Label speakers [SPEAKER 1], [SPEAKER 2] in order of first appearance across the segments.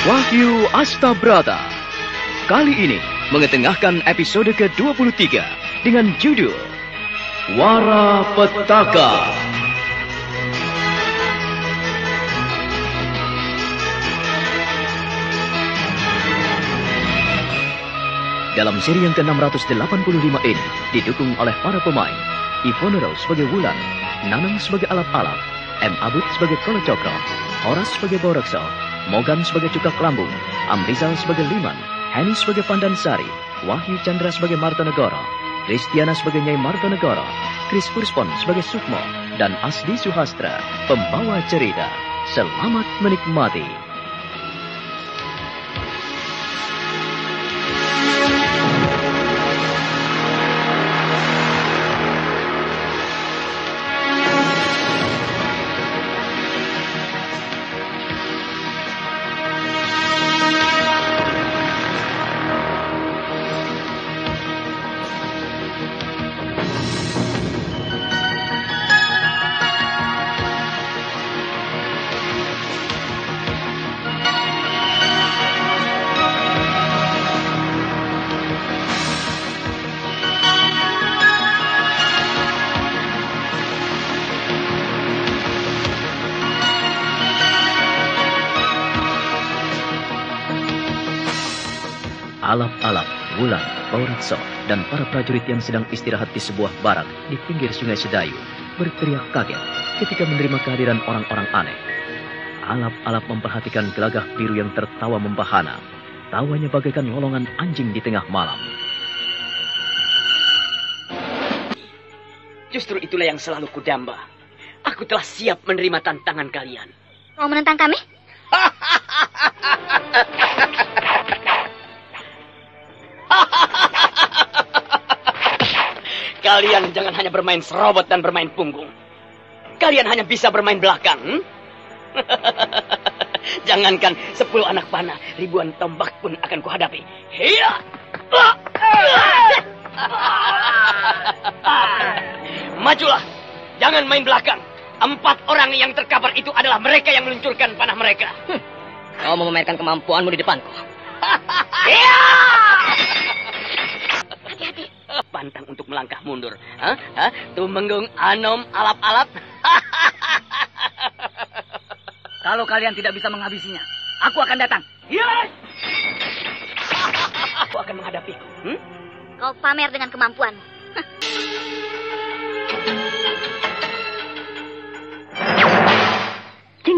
[SPEAKER 1] Wahyu Astabrata kali ini mengetengahkan episode ke-23 dengan judul Wara Petaka. Dalam seri yang ke-685 ini didukung oleh para pemain Ivonero sebagai Wulan, Nanang sebagai Alap-Alap, M. Abud sebagai Kolocokro, Horas sebagai Borekso, Mogan sebagai Cukak Lambung, Amrizal sebagai Liman, Henny sebagai Pandansari, Wahyu Chandra sebagai Martonegoro, Kristiana sebagai Nyai Martonegoro, Kris Purspon sebagai Sukmo, dan Asdi Suhastra, pembawa cerita. Selamat menikmati. Alap-Alap, Wulan, Borekso, dan para prajurit yang sedang istirahat di sebuah barak di pinggir sungai Sedayu berteriak kaget ketika menerima kehadiran orang-orang aneh. Alap-Alap memperhatikan gelagah biru yang tertawa membahana. Tawanya bagaikan lolongan anjing di tengah malam.
[SPEAKER 2] Justru itulah yang selalu kudamba. Aku telah siap menerima tantangan kalian.
[SPEAKER 3] Mau menentang kami?
[SPEAKER 2] Kalian jangan hanya bermain serobot dan bermain punggung. Kalian hanya bisa bermain belakang. Jangankan 10 anak panah, ribuan tombak pun akan kuhadapi. Hiya! Majulah, jangan main belakang. 4 orang yang terkapar itu adalah mereka yang meluncurkan panah mereka.
[SPEAKER 4] Kau mau memamerkan kemampuanmu di depanku.
[SPEAKER 2] Hiya!
[SPEAKER 3] Hati-hati.
[SPEAKER 2] Pantang untuk melangkah mundur. Tumenggung anom alap-alap.
[SPEAKER 4] Kalau kalian tidak bisa menghabisinya, aku akan datang.
[SPEAKER 2] Yes! Aku akan menghadapiku.
[SPEAKER 3] Kau pamer dengan kemampuanmu.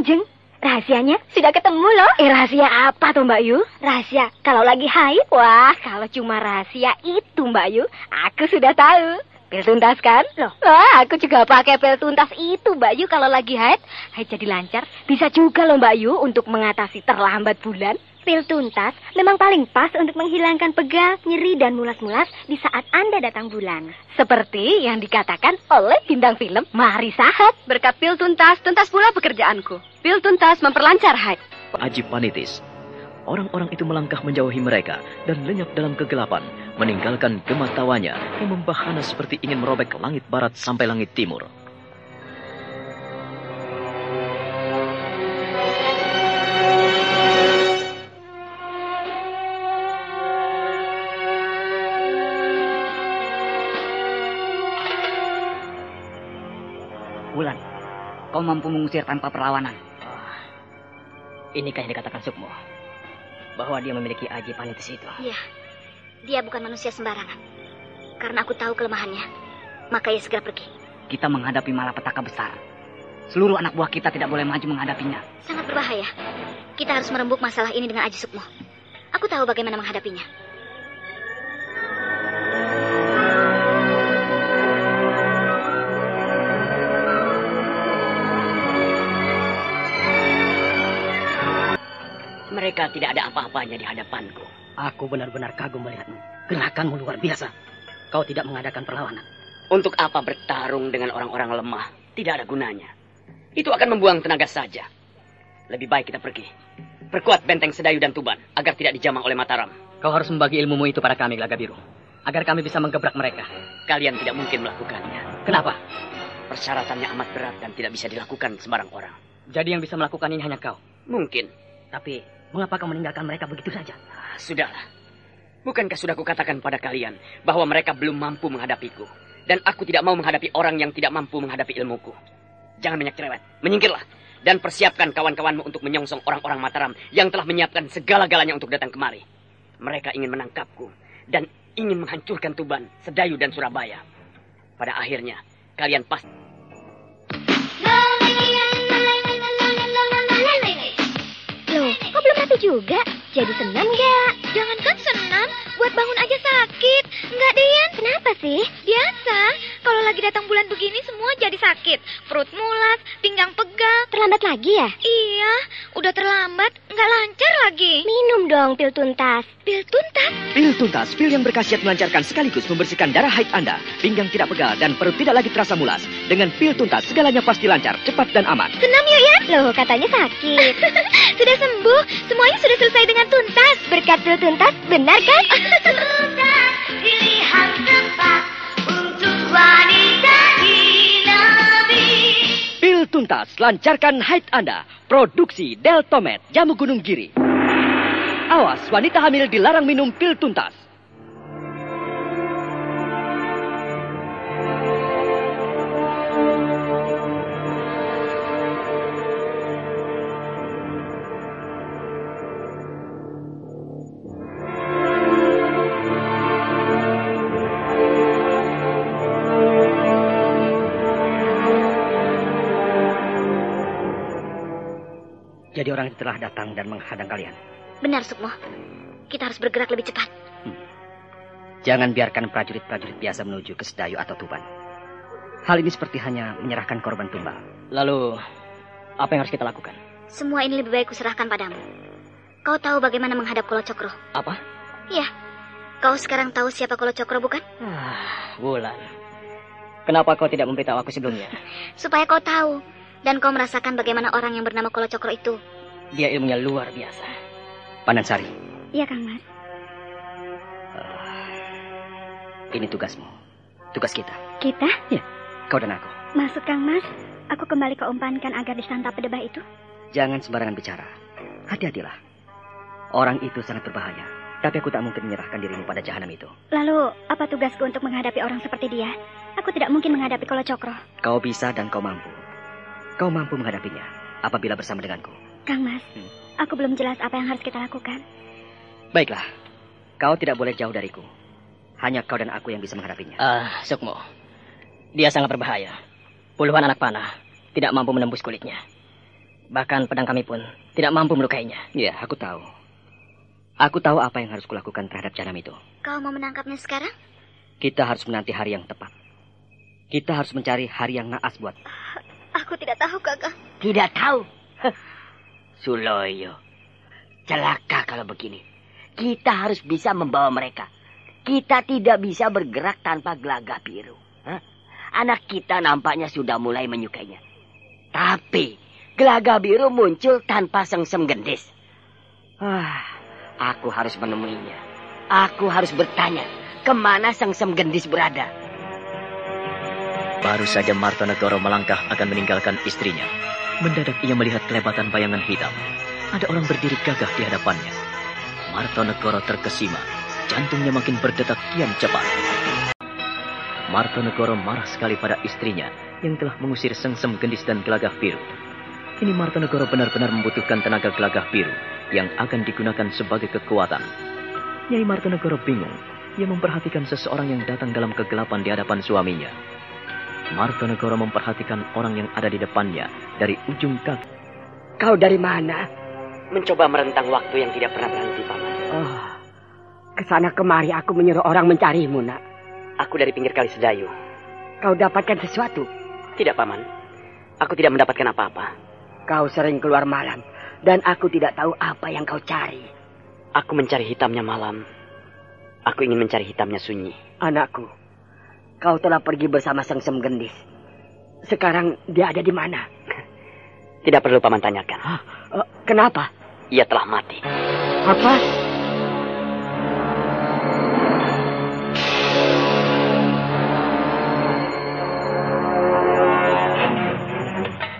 [SPEAKER 3] Jeng, rahasianya sudah ketemu loh. Rahasia apa tuh Mbak Yu? Rahasia kalau lagi haid. Wah, kalau cuma rahasia itu Mbak Yu, aku sudah tahu. Pil tuntas kan? Loh, wah, aku juga pakai pil tuntas itu Mbak Yu kalau lagi haid. Haid jadi lancar. Bisa juga loh Mbak Yu untuk mengatasi terlambat bulan. Pil tuntas memang paling pas untuk menghilangkan pegal, nyeri, dan mulas-mulas di saat Anda datang bulan. Seperti yang dikatakan oleh bintang film Mari Sahat. Berkat pil tuntas, tuntas pula pekerjaanku. Pil tuntas memperlancar haid.
[SPEAKER 1] Aji Panitis. Orang-orang itu melangkah menjauhi mereka dan lenyap dalam kegelapan, meninggalkan gema tawanya yang membahana seperti ingin merobek langit barat sampai langit timur.
[SPEAKER 4] Wulan, kau mampu mengusir tanpa perlawanan. Inikah yang dikatakan Sukmo? Bahwa dia memiliki Aji Panitis itu.
[SPEAKER 3] Iya, dia bukan manusia sembarangan. Karena aku tahu kelemahannya, maka ia segera pergi.
[SPEAKER 4] Kita menghadapi malapetaka besar. Seluruh anak buah kita tidak boleh maju menghadapinya.
[SPEAKER 3] Sangat berbahaya. Kita harus merembuk masalah ini dengan Aji Sukmo. Aku tahu bagaimana menghadapinya.
[SPEAKER 2] Mereka tidak ada apa-apanya di hadapanku.
[SPEAKER 4] Aku benar-benar kagum melihatmu. Gerakanmu luar biasa. Kau tidak mengadakan perlawanan.
[SPEAKER 2] Untuk apa bertarung dengan orang-orang lemah? Tidak ada gunanya. Itu akan membuang tenaga saja. Lebih baik kita pergi. Perkuat benteng Sedayu dan Tuban agar tidak dijamah oleh Mataram.
[SPEAKER 4] Kau harus membagi ilmumu itu pada kami, Gelaga Biru. Agar kami bisa menggebrak mereka.
[SPEAKER 2] Kalian tidak mungkin melakukannya.
[SPEAKER 4] Kenapa?
[SPEAKER 2] Persyaratannya amat berat dan tidak bisa dilakukan sembarang orang.
[SPEAKER 4] Jadi yang bisa melakukan ini hanya kau?
[SPEAKER 2] Mungkin.
[SPEAKER 4] Tapi Mengapa kau meninggalkan mereka begitu saja?
[SPEAKER 2] Sudahlah. Bukankah sudah kukatakan pada kalian bahwa mereka belum mampu menghadapiku. Dan aku tidak mau menghadapi orang yang tidak mampu menghadapi ilmuku. Jangan banyak cerewet. Menyingkirlah. Dan persiapkan kawan-kawanmu untuk menyongsong orang-orang Mataram yang telah menyiapkan segala-galanya untuk datang kemari. Mereka ingin menangkapku. Dan ingin menghancurkan Tuban, Sedayu, dan Surabaya. Pada akhirnya, kalian pasti...
[SPEAKER 3] Loh, kok belum rapi juga? Jadi senam nggak?
[SPEAKER 5] Jangankan senam, buat bangun aja sakit. Enggak, Dian.
[SPEAKER 3] Kenapa sih?
[SPEAKER 5] Biasa, kalau lagi datang bulan begini semua jadi sakit. Perut mulas, pinggang pegal.
[SPEAKER 3] Terlambat lagi ya?
[SPEAKER 5] Iya, udah terlambat, nggak lancar lagi.
[SPEAKER 3] Minum dong pil tuntas.
[SPEAKER 5] Pil tuntas?
[SPEAKER 1] Pil tuntas, pil yang berkhasiat melancarkan sekaligus membersihkan darah haid Anda, pinggang tidak pegal dan perut tidak lagi terasa mulas. Dengan pil tuntas, segalanya pasti lancar, cepat dan aman.
[SPEAKER 5] Senam yuk ya.
[SPEAKER 3] Loh, katanya sakit.
[SPEAKER 5] Sudah sembuh, semuanya sudah selesai dengan tuntas.
[SPEAKER 3] Berkat pil tuntas, benar kan?
[SPEAKER 5] Tuntas, pilihan tepat untuk wanita di Nabi.
[SPEAKER 1] Pil tuntas, lancarkan haid Anda. Produksi Deltomed, Jamu Gunung Giri. Awas, wanita hamil dilarang minum pil tuntas.
[SPEAKER 4] Jadi orang itu telah datang dan menghadang kalian.
[SPEAKER 3] Benar, Sukmo. Kita harus bergerak lebih cepat.
[SPEAKER 4] Jangan biarkan prajurit-prajurit biasa menuju ke Sedayu atau Tuban. Hal ini seperti hanya menyerahkan korban tumbal.
[SPEAKER 2] Lalu, apa yang harus kita lakukan?
[SPEAKER 3] Semua ini lebih baik kuserahkan padamu. Kau tahu bagaimana menghadap Kolo Cokro?
[SPEAKER 2] Apa?
[SPEAKER 3] Iya. Kau sekarang tahu siapa Kolo Cokro, bukan?
[SPEAKER 2] Wulan. Kenapa kau tidak memberitahu aku sebelumnya?
[SPEAKER 3] Supaya kau tahu. Dan kau merasakan bagaimana orang yang bernama Kolo Cokro itu.
[SPEAKER 2] Dia ilmunya luar biasa.
[SPEAKER 4] Panan Sari,
[SPEAKER 3] Iya, Kang Mas.
[SPEAKER 4] ini tugasmu. Tugas kita.
[SPEAKER 3] Kita?
[SPEAKER 4] Ya, kau dan aku.
[SPEAKER 3] Maksud Kang Mas, aku kembali ke umpankan agar disantap pedebah itu?
[SPEAKER 4] Jangan sembarangan bicara. Hati-hatilah. Orang itu sangat berbahaya. Tapi aku tak mungkin menyerahkan dirimu pada jahanam itu.
[SPEAKER 3] Lalu, apa tugasku untuk menghadapi orang seperti dia? Aku tidak mungkin menghadapi Kolo Cokro.
[SPEAKER 4] Kau bisa dan kau mampu. Kau mampu menghadapinya apabila bersama denganku.
[SPEAKER 3] Kang Mas, aku belum jelas apa yang harus kita lakukan.
[SPEAKER 4] Baiklah, kau tidak boleh jauh dariku. Hanya kau dan aku yang bisa menghadapinya.
[SPEAKER 2] Sukmo. Dia sangat berbahaya. Puluhan anak panah tidak mampu menembus kulitnya. Bahkan pedang kami pun tidak mampu melukainya.
[SPEAKER 4] Ya, aku tahu. Aku tahu apa yang harus kulakukan terhadap janam itu.
[SPEAKER 3] Kau mau menangkapnya sekarang?
[SPEAKER 4] Kita harus menanti hari yang tepat. Kita harus mencari hari yang naas buat.
[SPEAKER 3] Aku tidak tahu, Kakak.
[SPEAKER 6] Tidak tahu? Suloyo. Celaka kalau begini. Kita harus bisa membawa mereka. Kita tidak bisa bergerak tanpa Gelagah Biru. Anak kita nampaknya sudah mulai menyukainya. Tapi Gelagah Biru muncul tanpa sengsem gendis. Aku harus menemuinya. Aku harus bertanya kemana sengsem gendis berada.
[SPEAKER 1] Baru saja Martonegoro melangkah akan meninggalkan istrinya. Mendadak ia melihat kelebatan bayangan hitam. Ada orang berdiri gagah di hadapannya. Martonegoro terkesima. Jantungnya makin berdetak kian cepat. Martonegoro marah sekali pada istrinya yang telah mengusir sengsem gendis dan Gelagah Biru. Kini Martonegoro benar-benar membutuhkan tenaga Gelagah Biru yang akan digunakan sebagai kekuatan. Nyai Martonegoro bingung. Ia memperhatikan seseorang yang datang dalam kegelapan di hadapan suaminya. Martonegoro memperhatikan orang yang ada di depannya dari ujung kaki.
[SPEAKER 6] Kau dari mana?
[SPEAKER 2] Mencoba merentang waktu yang tidak pernah berhenti, Paman.
[SPEAKER 6] Kesana kemari aku menyuruh orang mencarimu, nak.
[SPEAKER 2] Aku dari pinggir kali Sedayu.
[SPEAKER 6] Kau dapatkan sesuatu?
[SPEAKER 2] Tidak, Paman. Aku tidak mendapatkan apa-apa.
[SPEAKER 6] Kau sering keluar malam, dan aku tidak tahu apa yang kau cari.
[SPEAKER 2] Aku mencari hitamnya malam. Aku ingin mencari hitamnya sunyi.
[SPEAKER 6] Anakku, kau telah pergi bersama sengsem gendis. Sekarang dia ada di mana?
[SPEAKER 2] Tidak perlu Paman tanyakan.
[SPEAKER 6] Kenapa?
[SPEAKER 2] Ia telah mati.
[SPEAKER 6] Apa?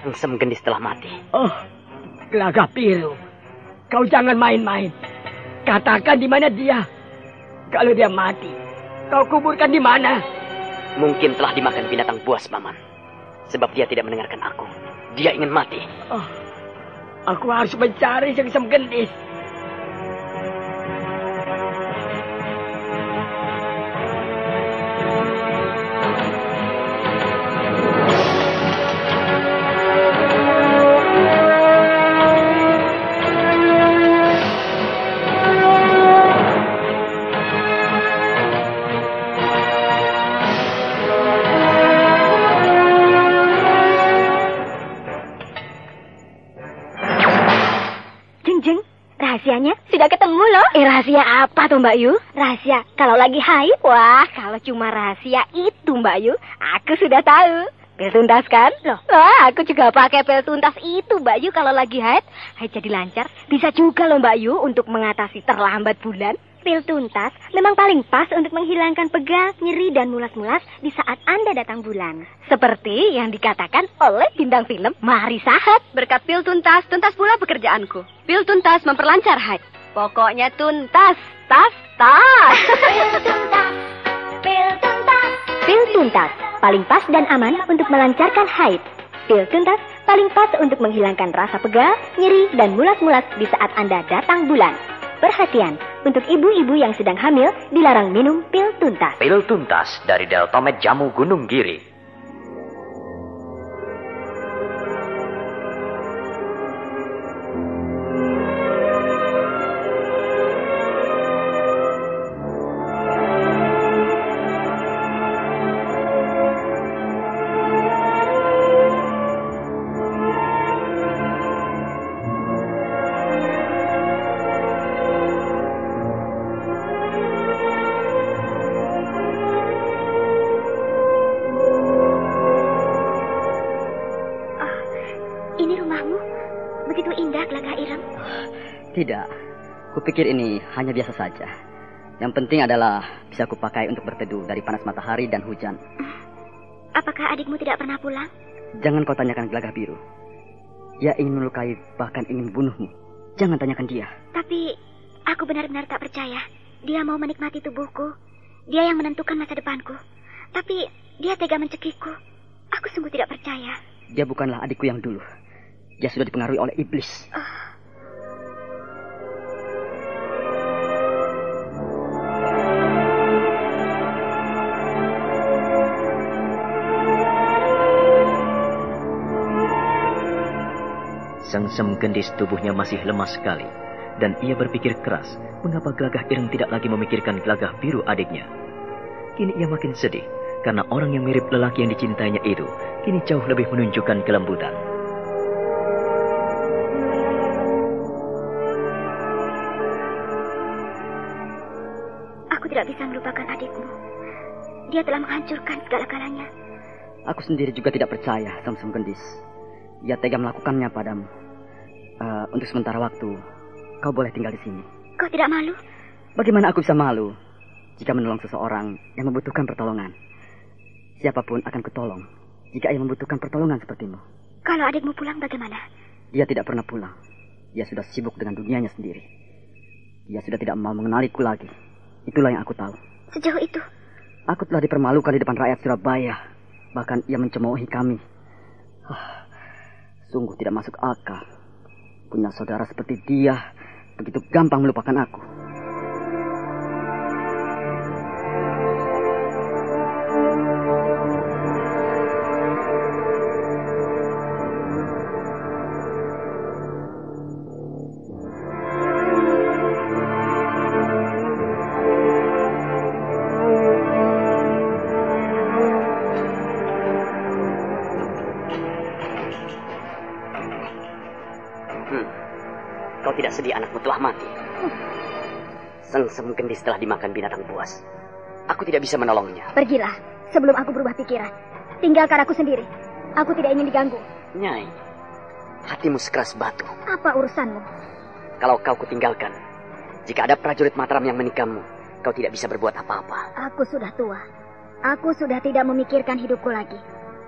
[SPEAKER 2] Sengsem gendis telah mati.
[SPEAKER 6] Gelagah Biru.
[SPEAKER 7] kau jangan main-main. Katakan di mana dia. Kalau dia mati, kau kuburkan di mana?
[SPEAKER 2] Mungkin telah dimakan binatang buas, Paman. Sebab dia tidak mendengarkan aku. Dia ingin mati.
[SPEAKER 7] Oh, aku harus mencari Sengsem Gendis.
[SPEAKER 3] Rahasianya sudah ketemu loh. Rahasia apa tuh Mbak Yu? Rahasia kalau lagi haid. Wah, kalau cuma rahasia itu Mbak Yu, aku sudah tahu. Pil tuntas kan? Loh, wah, aku juga pakai pil tuntas itu Mbak Yu kalau lagi haid. Haid jadi lancar. Bisa juga loh Mbak Yu untuk mengatasi terlambat bulan. Pil tuntas memang paling pas untuk menghilangkan pegal, nyeri, dan mulas-mulas di saat Anda datang bulan. Seperti yang dikatakan oleh bintang film Mari Sahat. Berkat pil tuntas, tuntas pula pekerjaanku. Pil tuntas memperlancar haid. Pokoknya tuntas, tas. Pil tuntas, pil tuntas. Pil tuntas, paling pas dan aman untuk melancarkan haid. Pil tuntas paling pas untuk menghilangkan rasa pegal, nyeri, dan mulas-mulas di saat Anda datang bulan. Perhatian, untuk ibu-ibu yang sedang hamil, dilarang minum pil tuntas.
[SPEAKER 1] Pil tuntas dari Deltomed Jamu Gunung Giri.
[SPEAKER 4] Tidak, kupikir ini hanya biasa saja. Yang penting adalah bisa kupakai untuk berteduh dari panas matahari dan hujan.
[SPEAKER 3] Apakah adikmu tidak pernah pulang?
[SPEAKER 4] Jangan kau tanyakan Gelagah Biru. Dia ingin melukai, bahkan ingin membunuhmu. Jangan tanyakan dia.
[SPEAKER 3] Tapi aku benar-benar tak percaya. Dia mau menikmati tubuhku. Dia yang menentukan masa depanku. Tapi dia tega mencekikku. Aku sungguh tidak percaya.
[SPEAKER 4] Dia bukanlah adikku yang dulu. Dia sudah dipengaruhi oleh iblis.
[SPEAKER 1] Sengsem Gendis tubuhnya masih lemas sekali, dan ia berpikir keras mengapa Gelagah Ireng tidak lagi memikirkan Gelagah Biru adiknya. Kini ia makin sedih, karena orang yang mirip lelaki yang dicintainya itu kini jauh lebih menunjukkan kelembutan.
[SPEAKER 3] Aku tidak bisa melupakan adikmu. Dia telah menghancurkan segala-galanya.
[SPEAKER 4] Aku sendiri juga tidak percaya, Sengsem Gendis. Ia tega melakukannya padamu. Untuk sementara waktu, kau boleh tinggal di sini.
[SPEAKER 3] Kau tidak malu?
[SPEAKER 4] Bagaimana aku bisa malu jika menolong seseorang yang membutuhkan pertolongan? Siapapun akan kutolong jika ia membutuhkan pertolongan sepertimu.
[SPEAKER 3] Kalau adikmu pulang bagaimana?
[SPEAKER 4] Dia tidak pernah pulang. Dia sudah sibuk dengan dunianya sendiri. Dia sudah tidak mau mengenaliku lagi. Itulah yang aku tahu.
[SPEAKER 3] Sejauh itu?
[SPEAKER 4] Aku telah dipermalukan di depan rakyat Surabaya. Bahkan ia mencemoohi kami. Sungguh tidak masuk akal. Punya saudara seperti dia begitu gampang melupakan aku.
[SPEAKER 2] Kau tidak sedih anakmu telah mati. Sengsem Gendis telah dimakan binatang buas. Aku tidak bisa menolongnya.
[SPEAKER 3] Pergilah sebelum aku berubah pikiran. Tinggalkan aku sendiri. Aku tidak ingin diganggu.
[SPEAKER 2] Nyai, hatimu sekeras batu.
[SPEAKER 3] Apa urusanmu?
[SPEAKER 2] Kalau kau kutinggalkan, jika ada prajurit Mataram yang menikahmu, kau tidak bisa berbuat apa-apa.
[SPEAKER 3] Aku sudah tua. Aku sudah tidak memikirkan hidupku lagi.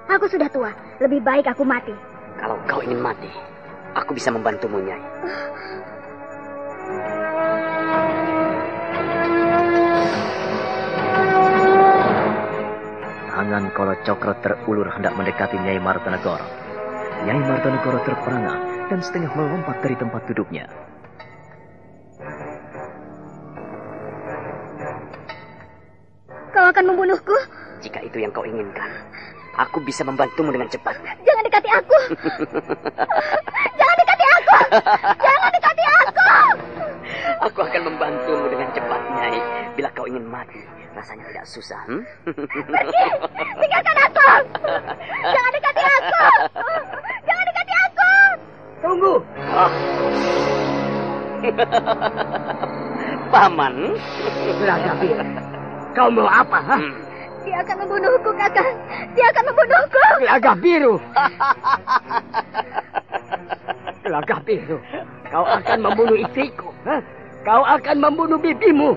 [SPEAKER 3] Aku sudah tua. Lebih baik aku mati.
[SPEAKER 2] Kalau kau ingin mati, aku bisa membantumu, Nyai.
[SPEAKER 1] Cokro terulur hendak mendekati Nyai Martanegoro. Nyai Martanegoro terperangah dan setengah melompat dari tempat duduknya.
[SPEAKER 3] Kau akan membunuhku?
[SPEAKER 2] Jika itu yang kau inginkan, aku bisa membantumu dengan cepat.
[SPEAKER 3] Jangan dekati aku. Jangan dekati aku. Jangan dekati aku.
[SPEAKER 2] Aku akan membantumu dengan cepat, Nyai. Bila kau ingin mati, rasanya tidak susah.
[SPEAKER 3] Pergi. Tinggalkan aku. Jangan dekati aku. Jangan dekati aku.
[SPEAKER 7] Tunggu.
[SPEAKER 2] Paman.
[SPEAKER 7] Gelagapir, kau mau apa? Ha?
[SPEAKER 3] Dia akan membunuhku, Kakang. Dia akan membunuhku.
[SPEAKER 7] Gelagah biru. Gelagah biru. Kau akan membunuh istriku. Ha? Kau akan membunuh bibimu.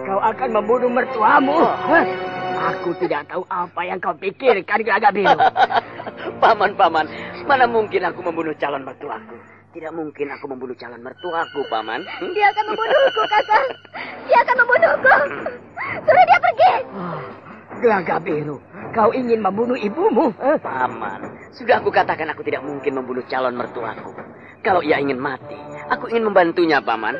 [SPEAKER 7] Kau akan membunuh mertuamu. Ha? Aku tidak tahu apa yang kau pikirkan, Gelagah biru.
[SPEAKER 2] Paman, mana mungkin aku membunuh calon mertuaku? Tidak mungkin aku membunuh calon mertuaku, Paman.
[SPEAKER 3] Dia akan membunuhku, Kakang. Dia akan membunuhku. Suruh dia pergi.
[SPEAKER 7] Gelagah biru, kau ingin membunuh ibumu? Ha?
[SPEAKER 2] Paman, sudah aku katakan aku tidak mungkin membunuh calon mertuaku. Kalau ia ingin mati, aku ingin membantunya, Paman.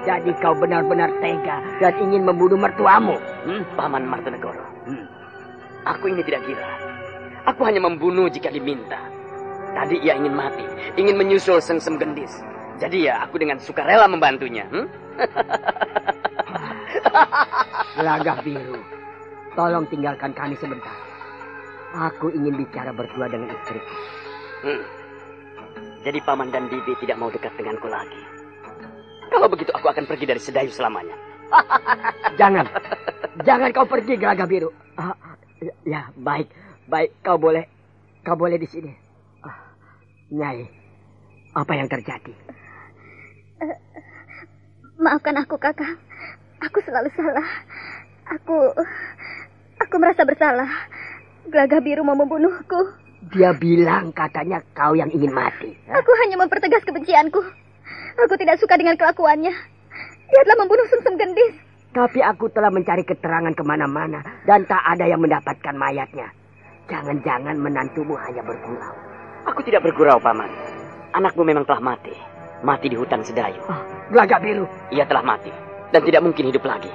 [SPEAKER 7] Jadi kau benar-benar tega dan ingin membunuh mertuamu?
[SPEAKER 2] Paman Martanegoro. Aku ini tidak gila. Aku hanya membunuh jika diminta. Tadi ia ingin mati, ingin menyusul Sengsem Gendis. Jadi ya, aku dengan sukarela membantunya.
[SPEAKER 7] Gelagah biru, tolong tinggalkan kami sebentar. Aku ingin bicara berdua dengan istriku.
[SPEAKER 2] Jadi Paman dan Bibi tidak mau dekat denganku lagi. Kalau begitu aku akan pergi dari Sedayu selamanya.
[SPEAKER 7] Jangan kau pergi, Gelagah biru. Ya, baik, kau boleh di sini. Nyai, apa yang terjadi?
[SPEAKER 3] Maafkan aku, Kakang. Aku selalu salah. Aku merasa bersalah. Gelagah biru mau membunuhku.
[SPEAKER 7] Dia bilang katanya kau yang ingin mati.
[SPEAKER 3] Aku hanya mempertegas kebencianku. Aku tidak suka dengan kelakuannya. Dia telah membunuh Sengsem Gendis.
[SPEAKER 7] Tapi aku telah mencari keterangan kemana-mana dan tak ada yang mendapatkan mayatnya. Jangan-jangan menantumu hanya bergurau.
[SPEAKER 2] Aku tidak bergurau, Paman. Anakmu memang telah mati. Mati di hutan Sedayu.
[SPEAKER 7] Gelagah biru.
[SPEAKER 2] Ia telah mati dan tidak mungkin hidup lagi.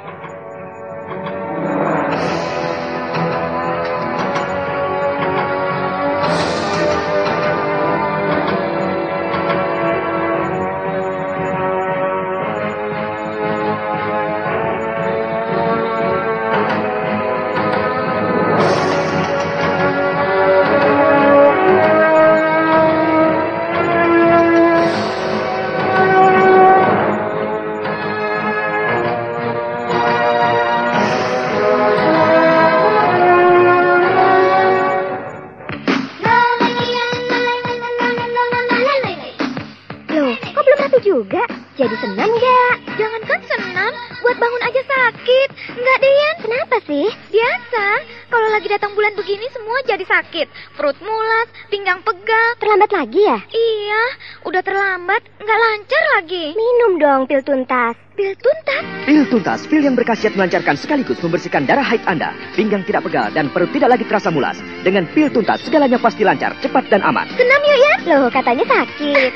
[SPEAKER 3] Jadi senam nggak?
[SPEAKER 5] Jangankan senam, buat bangun aja sakit. Enggak, Deyan.
[SPEAKER 3] Kenapa sih?
[SPEAKER 5] Biasa, kalau lagi datang bulan begini semua jadi sakit. Perut mulas, pinggang pegal.
[SPEAKER 3] Terlambat lagi ya?
[SPEAKER 5] Iya, udah terlambat, nggak lancar lagi.
[SPEAKER 3] Minum dong pil tuntas.
[SPEAKER 5] Pil tuntas?
[SPEAKER 1] Pil tuntas, pil yang berkhasiat melancarkan sekaligus membersihkan darah haid Anda, pinggang tidak pegal dan perut tidak lagi terasa mulas. Dengan pil tuntas, segalanya pasti lancar, cepat dan aman.
[SPEAKER 5] Senam yuk ya.
[SPEAKER 3] Loh, katanya sakit.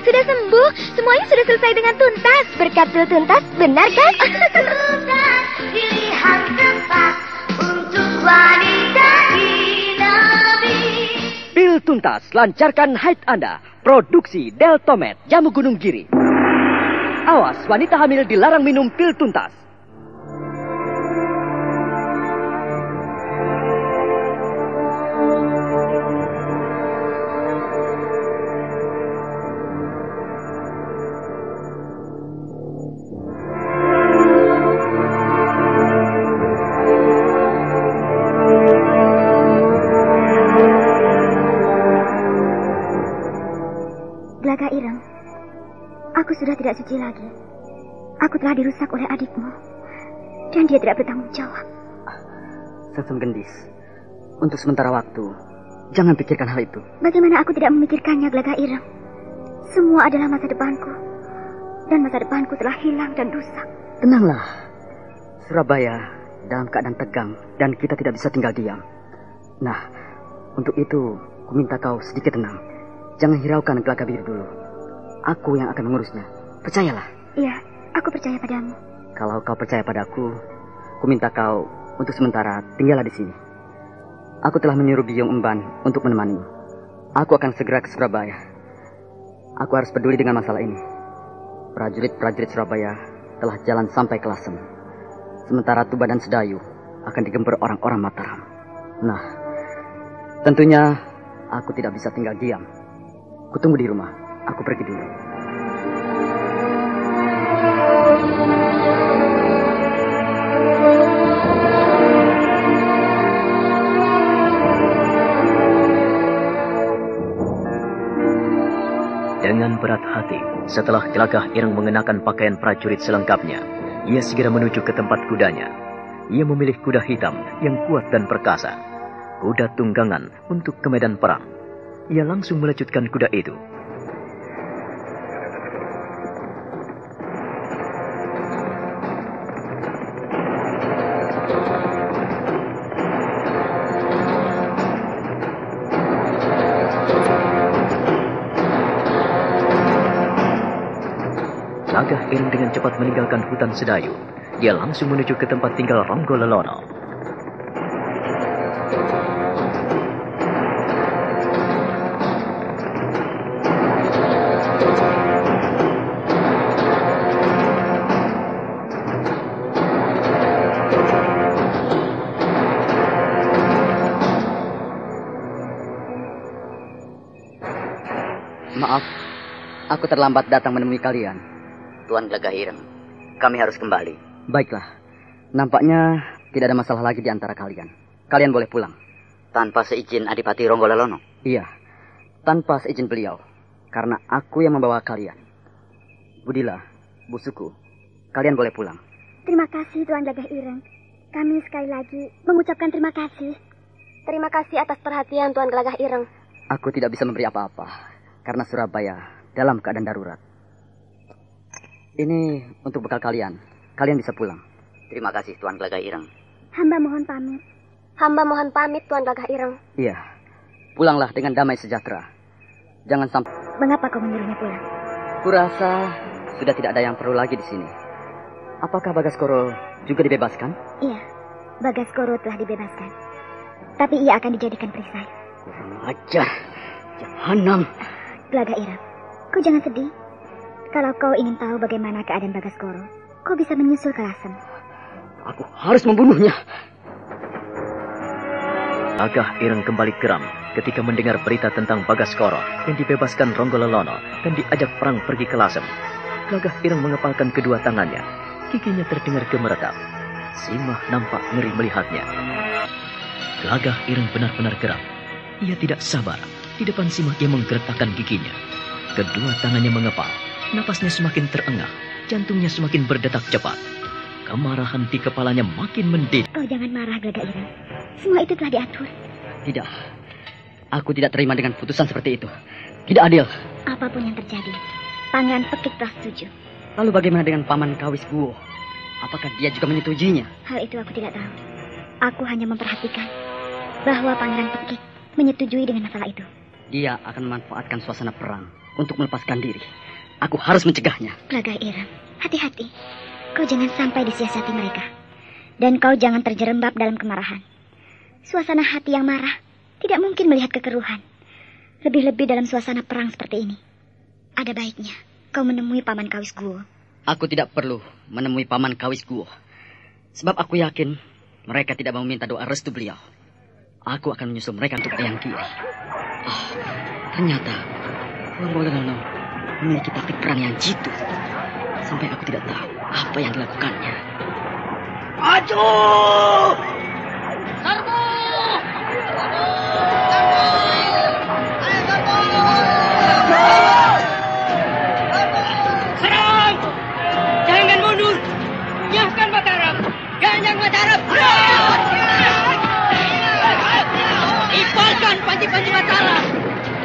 [SPEAKER 5] Sudah sembuh, semuanya sudah selesai dengan tuntas.
[SPEAKER 3] Berkat pil tuntas, benar kan?
[SPEAKER 5] Tuntas, pilihan tepat untuk wanita Nabi.
[SPEAKER 1] Pil tuntas, lancarkan haid Anda. Produksi Deltomed, Jamu Gunung Giri. Awas, wanita hamil dilarang minum pil tuntas.
[SPEAKER 3] Gelagah Ireng, aku sudah tidak suci lagi. Aku telah dirusak oleh adikmu. Dan dia tidak bertanggung jawab.
[SPEAKER 4] Sengsem Gendis, untuk sementara waktu, jangan pikirkan hal itu.
[SPEAKER 3] Bagaimana aku tidak memikirkannya, Gelagah Ireng? Semua adalah masa depanku. Dan masa depanku telah hilang dan rusak.
[SPEAKER 4] Tenanglah. Surabaya dalam keadaan tegang dan kita tidak bisa tinggal diam. Nah, untuk itu, ku minta kau sedikit tenang. Jangan hiraukan Gelagah Biru dulu. Aku yang akan mengurusnya. Percayalah.
[SPEAKER 3] Iya, aku percaya padamu.
[SPEAKER 4] Kalau kau percaya padaku, ku minta kau untuk sementara tinggallah di sini. Aku telah menyuruh Biong Emban untuk menemanimu. Aku akan segera ke Surabaya. Aku harus peduli dengan masalah ini. Prajurit-prajurit Surabaya telah jalan sampai ke Lasem. Sementara Tuba dan Sedayu akan digempur orang-orang Mataram. Nah, tentunya aku tidak bisa tinggal diam. Kutunggu di rumah. Aku pergi dulu.
[SPEAKER 1] Dengan berat hati, setelah Gelagah Ireng mengenakan pakaian prajurit selengkapnya, ia segera menuju ke tempat kudanya. Ia memilih kuda hitam yang kuat dan perkasa, kuda tunggangan untuk ke medan perang. Ia langsung melecutkan kuda itu. Gelagah Ireng dengan cepat meninggalkan hutan Sedayu. Dia langsung menuju ke tempat tinggal Ronggo Lelono.
[SPEAKER 4] Maaf, aku terlambat datang menemui kalian.
[SPEAKER 6] Tuan Gelagah Ireng, kami harus kembali.
[SPEAKER 4] Baiklah, nampaknya tidak ada masalah lagi di antara kalian. Kalian boleh pulang.
[SPEAKER 6] Tanpa seizin Adipati Ronggo Lelono?
[SPEAKER 4] Iya, tanpa seizin beliau. Karena aku yang membawa kalian. Budila, Bu Suku, kalian boleh pulang.
[SPEAKER 3] Terima kasih Tuan Gelagah Ireng. Kami sekali lagi mengucapkan terima kasih. Terima kasih atas perhatian Tuan Gelagah Ireng.
[SPEAKER 4] Aku tidak bisa memberi apa-apa. Karena Surabaya dalam keadaan darurat. Ini untuk bekal kalian. Kalian bisa pulang.
[SPEAKER 6] Terima kasih Tuan Gelagah Ireng.
[SPEAKER 3] Hamba mohon pamit. Hamba mohon pamit Tuan Gelagah Ireng.
[SPEAKER 4] Iya. Pulanglah dengan damai sejahtera. Jangan sampai...
[SPEAKER 3] Mengapa kau menyuruhnya pulang?
[SPEAKER 4] Kurasa sudah tidak ada yang perlu lagi di sini. Apakah Bagaskoro juga dibebaskan?
[SPEAKER 3] Iya. Bagaskoro telah dibebaskan. Tapi ia akan dijadikan perisai.
[SPEAKER 4] Kurang ajar. Jahanam.
[SPEAKER 3] Gelagah Ireng, kau jangan sedih. Kalau kau ingin tahu bagaimana keadaan Bagaskoro, kau bisa menyusul ke Lasem.
[SPEAKER 4] Aku harus membunuhnya.
[SPEAKER 1] Gelagah Ireng kembali geram ketika mendengar berita tentang Bagaskoro yang dibebaskan Ronggo Lelono dan diajak perang pergi ke Lasem. Gelagah Ireng mengepalkan kedua tangannya. Giginya terdengar gemeretak. Simah nampak ngeri melihatnya. Gelagah Ireng benar-benar geram. Ia tidak sabar. Di depan Simah ia menggeretakkan giginya. Kedua tangannya mengepal. Napasnya semakin terengah, jantungnya semakin berdetak cepat. Kemarahan di kepalanya makin mendidih.
[SPEAKER 3] Kau jangan marah, Gelagah Ireng. Semua itu telah diatur.
[SPEAKER 4] Tidak. Aku tidak terima dengan putusan seperti itu. Tidak adil.
[SPEAKER 3] Apapun yang terjadi, Pangeran Pekik telah setuju.
[SPEAKER 4] Lalu bagaimana dengan Paman Kawis Guo? Apakah dia juga menyetujuinya?
[SPEAKER 3] Hal itu aku tidak tahu. Aku hanya memperhatikan bahwa Pangeran Pekik menyetujui dengan masalah itu.
[SPEAKER 4] Dia akan memanfaatkan suasana perang untuk melepaskan diri. Aku harus mencegahnya.
[SPEAKER 3] Gelagah Ireng, hati-hati. Kau jangan sampai disiasati mereka. Dan kau jangan terjerembab dalam kemarahan. Suasana hati yang marah tidak mungkin melihat kekeruhan. Lebih-lebih dalam suasana perang seperti ini. Ada baiknya kau menemui Paman Kawis Guo.
[SPEAKER 4] Aku tidak perlu menemui Paman Kawis Guo. Sebab aku yakin mereka tidak mau minta doa restu beliau. Aku akan menyusul mereka untuk Eyang Kiri. Ternyata Ronggo Lelono memiliki taktik perang yang jitu. Sampai aku tidak tahu apa yang dilakukannya.
[SPEAKER 7] Maju! Serbu! Serang! Jangan mundur! Nyahkan Mataram! Ganyang Mataram! Ibarkan panji-panji Mataram!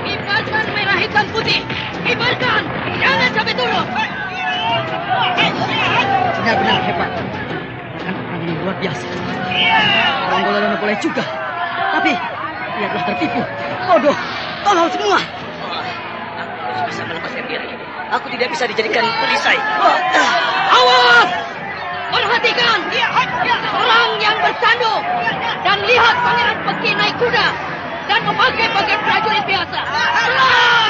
[SPEAKER 7] Ibarkan merah hitam putih! Ibarkan! Jangan sampai turun!
[SPEAKER 4] Benar-benar hebat. Akan perang yang luar biasa. boleh juga. Tapi ia telah tertipu. Bodoh, tolong semua.
[SPEAKER 2] Aku harus bisa melepaskan diri. Aku tidak bisa dijadikan perisai.
[SPEAKER 7] Awas! Perhatikan! Orang yang bersandung dan lihat Pangeran Peki naik kuda dan memakai pakaian prajurit biasa. Serang!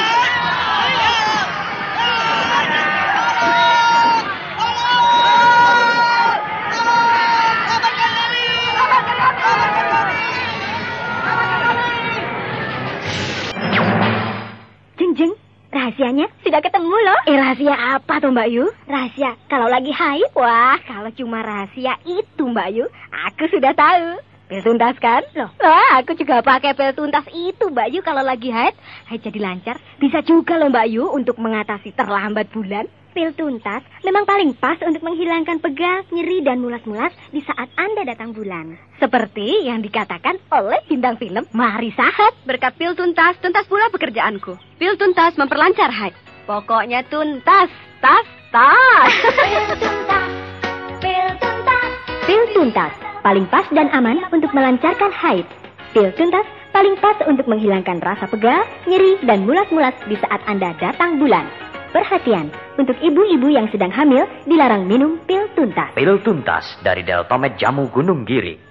[SPEAKER 3] Jeng, rahasianya sudah ketemu loh. Rahasia apa tuh Mbak Yu? Rahasia kalau lagi haid. Wah, kalau cuma rahasia itu Mbak Yu, aku sudah tahu. Pil tuntas kan? Loh, aku juga pakai pil tuntas itu Mbak Yu kalau lagi haid. Haid jadi lancar. Bisa juga loh Mbak Yu untuk mengatasi terlambat bulan. Pil tuntas memang paling pas untuk menghilangkan pegal, nyeri, dan mulas-mulas di saat Anda datang bulan. Seperti yang dikatakan oleh bintang film Mari Sahat. Berkat pil tuntas, tuntas pula pekerjaanku. Pil tuntas memperlancar haid. Pokoknya tuntas, tas. Pil tuntas, pil tuntas. Pil tuntas, paling pas dan aman untuk melancarkan haid. Pil tuntas paling pas untuk menghilangkan rasa pegal, nyeri, dan mulas-mulas di saat Anda datang bulan. Perhatian, untuk ibu-ibu yang sedang hamil dilarang minum pil tuntas.
[SPEAKER 1] Pil tuntas dari Deltomed Jamu Gunung Giri.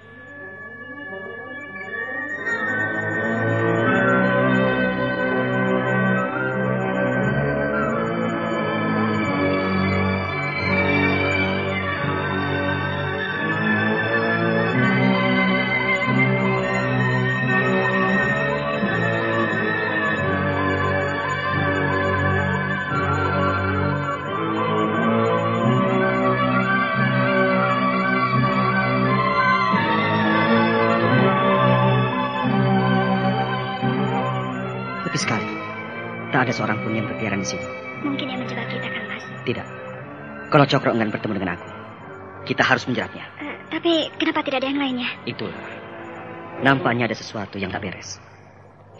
[SPEAKER 4] Sepi sekali. Tak ada seorang pun yang berkeliaran di sini.
[SPEAKER 3] Mungkin yang menjebak kita kan, Mas?
[SPEAKER 4] Tidak. Kalau Cokro enggan bertemu dengan aku, kita harus menjeratnya.
[SPEAKER 3] Tapi kenapa tidak ada yang lainnya?
[SPEAKER 4] Itulah. Nampaknya ada sesuatu yang tak beres.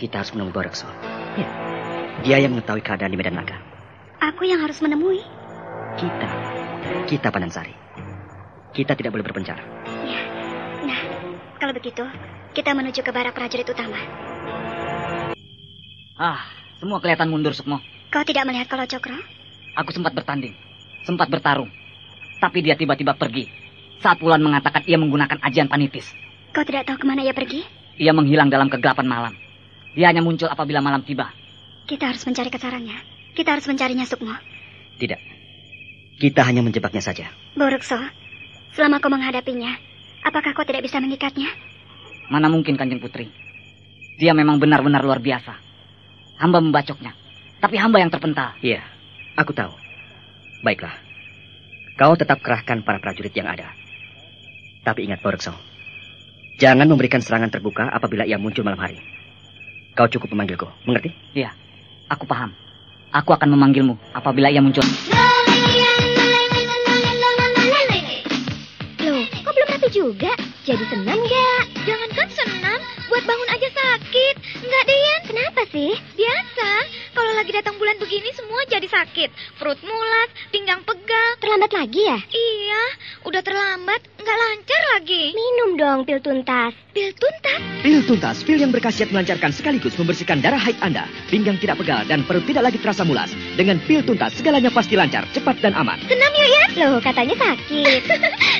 [SPEAKER 4] Kita harus menemui Borekso. Ya. Dia yang mengetahui keadaan di medan laga.
[SPEAKER 3] Aku yang harus menemui.
[SPEAKER 4] Kita Panansari. Kita tidak boleh berpencar.
[SPEAKER 3] Ya. Nah, kalau begitu, kita menuju ke barak prajurit utama.
[SPEAKER 4] Semua kelihatan mundur, Sukmo.
[SPEAKER 3] Kau tidak melihat kalau Cokro?
[SPEAKER 4] Aku sempat bertanding, sempat bertarung. Tapi dia tiba-tiba pergi. Saat Wulan mengatakan ia menggunakan ajian panitis.
[SPEAKER 3] Kau tidak tahu kemana ia pergi?
[SPEAKER 4] Ia menghilang dalam kegelapan malam. Dia hanya muncul apabila malam tiba.
[SPEAKER 3] Kita harus mencari kesarannya. Kita harus mencarinya, Sukmo.
[SPEAKER 4] Tidak. Kita hanya menjebaknya saja.
[SPEAKER 3] Borekso, selama kau menghadapinya, apakah kau tidak bisa mengikatnya?
[SPEAKER 4] Mana mungkin, Kanjeng Putri. Dia memang benar-benar luar biasa. Hamba membacoknya, tapi hamba yang terpental. Iya, aku tahu. Baiklah. Kau tetap kerahkan para prajurit yang ada. Tapi ingat, Borekso. Jangan memberikan serangan terbuka apabila ia muncul malam hari. Kau cukup memanggilku, mengerti? Iya, aku paham. Aku akan memanggilmu apabila ia muncul.
[SPEAKER 3] Loh, kok belum rapi juga? Jadi senam gak?
[SPEAKER 5] Jangankan senam, buat bangun aja sakit. Enggak deh, Yan.
[SPEAKER 3] Kenapa sih?
[SPEAKER 5] Biasa, kalau lagi datang bulan begini semua jadi sakit. Perut mulas, pinggang pegal.
[SPEAKER 3] Terlambat lagi ya?
[SPEAKER 5] Iya, udah terlambat, nggak lancar lagi.
[SPEAKER 3] Minum dong pil tuntas.
[SPEAKER 5] Pil tuntas?
[SPEAKER 1] Pil tuntas, pil yang berkhasiat melancarkan sekaligus membersihkan darah haid Anda, pinggang tidak pegal dan perut tidak lagi terasa mulas. Dengan pil tuntas, segalanya pasti lancar, cepat dan aman.
[SPEAKER 5] Senam yuk, Yan.
[SPEAKER 3] Loh, katanya sakit.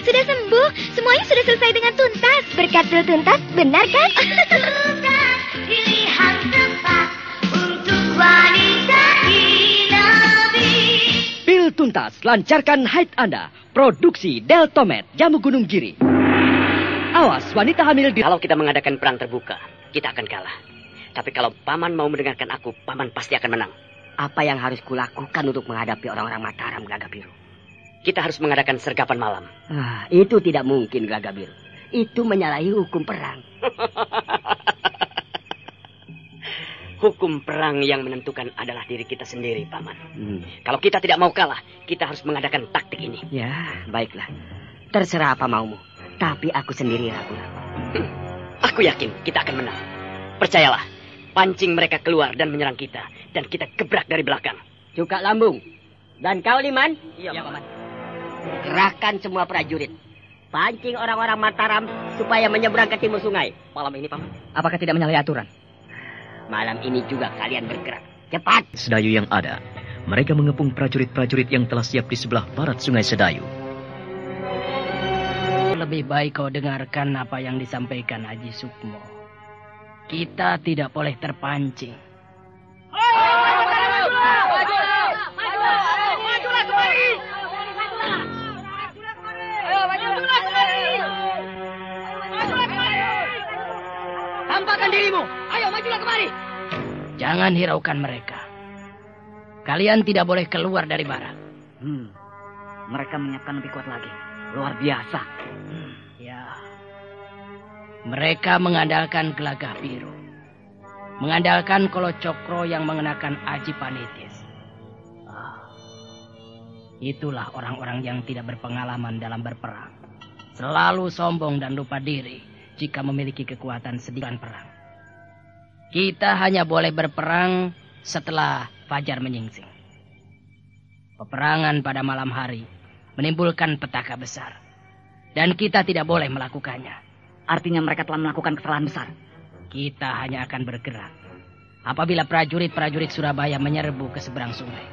[SPEAKER 5] Sudah sembuh, semuanya sudah selesai dengan tuntas.
[SPEAKER 3] Berkat pil tuntas, benar kan?
[SPEAKER 5] Pilihan tepat untuk wanita inabi.
[SPEAKER 1] Pil tuntas, lancarkan haid Anda. Produksi Deltomed, Jamu Gunung Giri. Awas, wanita hamil di...
[SPEAKER 2] Kalau kita mengadakan perang terbuka, kita akan kalah. Tapi kalau Paman mau mendengarkan aku, Paman pasti akan menang.
[SPEAKER 6] Apa yang harus kulakukan untuk menghadapi orang-orang Mataram, Gagak Biru?
[SPEAKER 2] Kita harus mengadakan sergapan malam.
[SPEAKER 6] Itu tidak mungkin, Gagak Biru. Itu menyalahi hukum perang.
[SPEAKER 2] Hukum perang yang menentukan adalah diri kita sendiri, Paman. Kalau kita tidak mau kalah, kita harus mengadakan taktik ini.
[SPEAKER 6] Ya, baiklah. Terserah apa maumu. Tapi aku sendiri ragu-ragu.
[SPEAKER 2] Aku yakin kita akan menang. Percayalah, pancing mereka keluar dan menyerang kita. Dan kita gebrak dari belakang.
[SPEAKER 6] Cuka Lambung. Dan kau, Liman?
[SPEAKER 2] Iya, Paman.
[SPEAKER 6] Kerahkan semua prajurit. pancing orang-orang Mataram supaya menyeberang ke timur sungai.
[SPEAKER 2] Malam ini, Paman.
[SPEAKER 4] Apakah tidak menyalahi aturan?
[SPEAKER 6] Malam ini juga kalian bergerak. Cepat!
[SPEAKER 1] Sedayu yang ada, mereka mengepung prajurit-prajurit yang telah siap di sebelah barat sungai Sedayu.
[SPEAKER 8] Lebih baik kau dengarkan apa yang disampaikan Haji Sukmo. Kita tidak boleh terpancing.
[SPEAKER 7] Majulah kemari! Tampakkan dirimu. Ayo, majulah kemari.
[SPEAKER 8] Jangan hiraukan mereka. Kalian tidak boleh keluar dari barak.
[SPEAKER 4] Mereka menyiapkan lebih kuat lagi. Luar biasa.
[SPEAKER 8] Ya. Mereka mengandalkan Gelagah Biru. Mengandalkan Kolo Cokro yang mengenakan aji panitis. Itulah orang-orang yang tidak berpengalaman dalam berperang. Selalu sombong dan lupa diri jika memiliki kekuatan sedikit perang. Kita hanya boleh berperang setelah fajar menyingsing. Peperangan pada malam hari menimbulkan petaka besar. Dan kita tidak boleh melakukannya.
[SPEAKER 4] Artinya mereka telah melakukan kesalahan besar.
[SPEAKER 8] Kita hanya akan bergerak apabila prajurit-prajurit Surabaya menyerbu ke seberang sungai.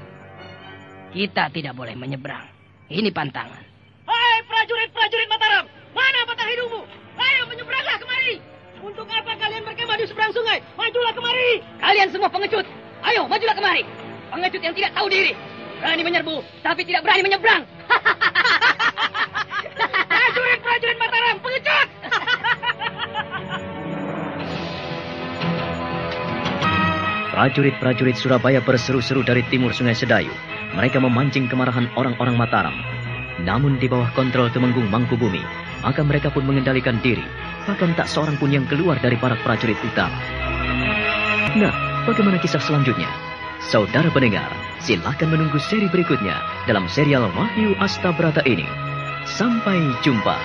[SPEAKER 8] Kita tidak boleh menyeberang. Ini pantangan.
[SPEAKER 7] Hai prajurit-prajurit Mataram, mana batang hidungmu? Ayo menyeberanglah kemari. Untuk apa kalian berkemah di seberang sungai? Majulah kemari.
[SPEAKER 2] Kalian semua pengecut. Ayo, majulah kemari. Pengecut yang tidak tahu diri. Berani menyerbu, tapi tidak berani menyeberang.
[SPEAKER 7] Prajurit-prajurit Mataram, pengecut.
[SPEAKER 1] Prajurit-prajurit Surabaya berseru-seru dari timur sungai Sedayu. Mereka memancing kemarahan orang-orang Mataram. Namun di bawah kontrol Temenggung Mangkubumi, maka mereka pun mengendalikan diri. Bahkan tak seorang pun yang keluar dari para prajurit utama. Nah, bagaimana kisah selanjutnya? Saudara pendengar, silakan menunggu seri berikutnya dalam serial Wahyu Astabrata ini. Sampai jumpa.